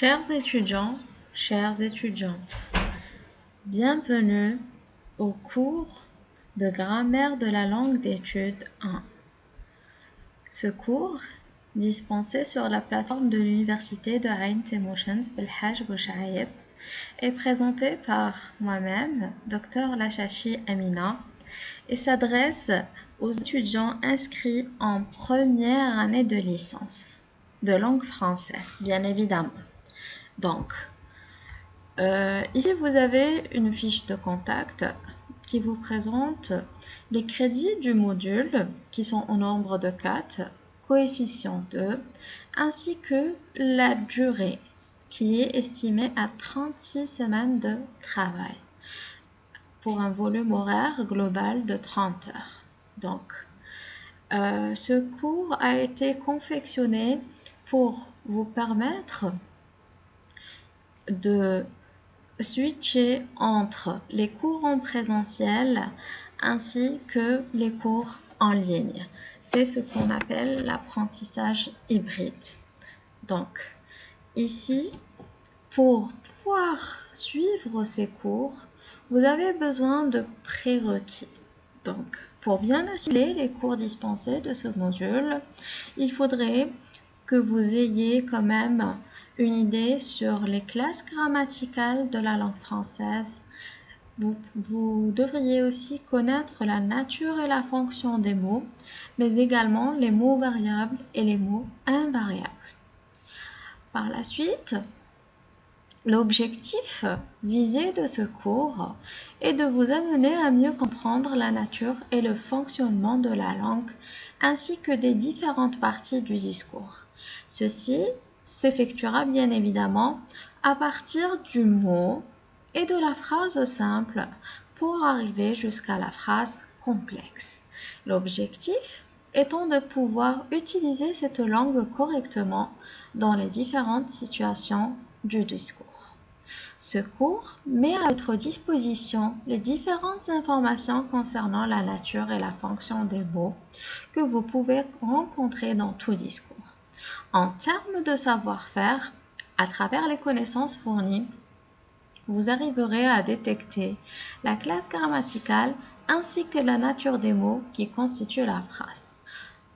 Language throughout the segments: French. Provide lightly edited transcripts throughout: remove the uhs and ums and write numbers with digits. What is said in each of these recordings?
Chers étudiants, chères étudiantes, bienvenue au cours de grammaire de la langue d'études 1. Ce cours, dispensé sur la plateforme de l'université de Ain Temouchens Belhaj Bouchaïeb, est présenté par moi-même, Dr Lachachi Amina, et s'adresse aux étudiants inscrits en première année de licence de langue française, bien évidemment. Donc, ici vous avez une fiche de contact qui vous présente les crédits du module qui sont au nombre de 4, coefficient 2, ainsi que la durée qui est estimée à 36 semaines de travail pour un volume horaire global de 30 heures. Donc, ce cours a été confectionné pour vous permettre de switcher entre les cours en présentiel ainsi que les cours en ligne. C'est ce qu'on appelle l'apprentissage hybride. Donc, ici, pour pouvoir suivre ces cours, vous avez besoin de prérequis. Donc, pour bien assimiler les cours dispensés de ce module, il faudrait que vous ayez quand même une idée sur les classes grammaticales de la langue française. Vous devriez aussi connaître la nature et la fonction des mots, mais également les mots variables et les mots invariables. Par la suite, l'objectif visé de ce cours est de vous amener à mieux comprendre la nature et le fonctionnement de la langue, ainsi que des différentes parties du discours. Ceci s'effectuera bien évidemment à partir du mot et de la phrase simple pour arriver jusqu'à la phrase complexe. L'objectif étant de pouvoir utiliser cette langue correctement dans les différentes situations du discours. Ce cours met à votre disposition les différentes informations concernant la nature et la fonction des mots que vous pouvez rencontrer dans tout discours. En termes de savoir-faire, à travers les connaissances fournies, vous arriverez à détecter la classe grammaticale ainsi que la nature des mots qui constituent la phrase.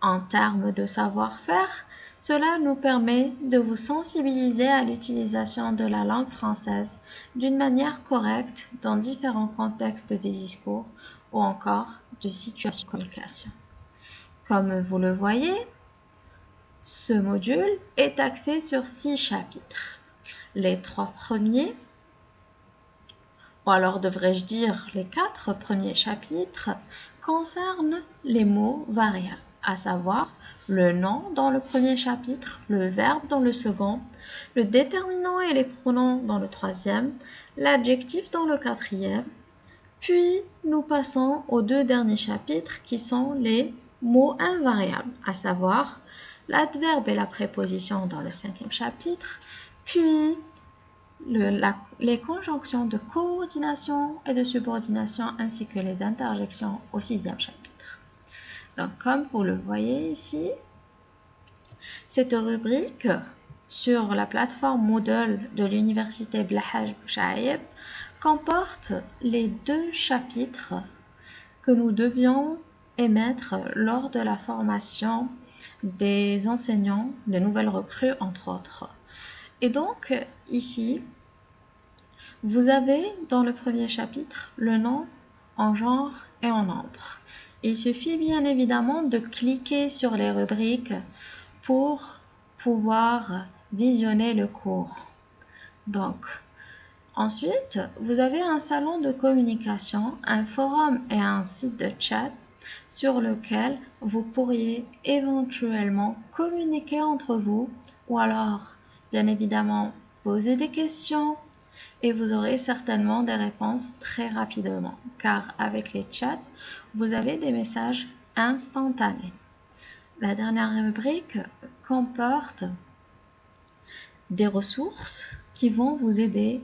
En termes de savoir-faire, cela nous permet de vous sensibiliser à l'utilisation de la langue française d'une manière correcte dans différents contextes de discours ou encore de situations de communication. Comme vous le voyez, ce module est axé sur 6 chapitres. Les 3 premiers, ou alors devrais-je dire les 4 premiers chapitres, concernent les mots variables, à savoir le nom dans le premier chapitre, le verbe dans le second, le déterminant et les pronoms dans le troisième, l'adjectif dans le quatrième, puis nous passons aux 2 derniers chapitres qui sont les mots invariables, à savoir l'adverbe et la préposition dans le 5e chapitre, puis les conjonctions de coordination et de subordination ainsi que les interjections au 6e chapitre. Donc, comme vous le voyez ici, cette rubrique sur la plateforme Moodle de l'université Belhaj Bouchaïeb comporte les 2 chapitres que nous devions émettre lors de la formation des enseignants, des nouvelles recrues entre autres. Et donc, ici, vous avez dans le premier chapitre le nom en genre et en nombre. Il suffit bien évidemment de cliquer sur les rubriques pour pouvoir visionner le cours. Donc, ensuite, vous avez un salon de communication, un forum et un site de chat sur lequel vous pourriez éventuellement communiquer entre vous ou alors, bien évidemment, poser des questions et vous aurez certainement des réponses très rapidement car avec les chats, vous avez des messages instantanés. La dernière rubrique comporte des ressources qui vont vous aider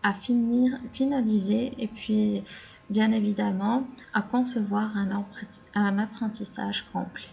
à finaliser et puis bien évidemment à concevoir un apprentissage complet.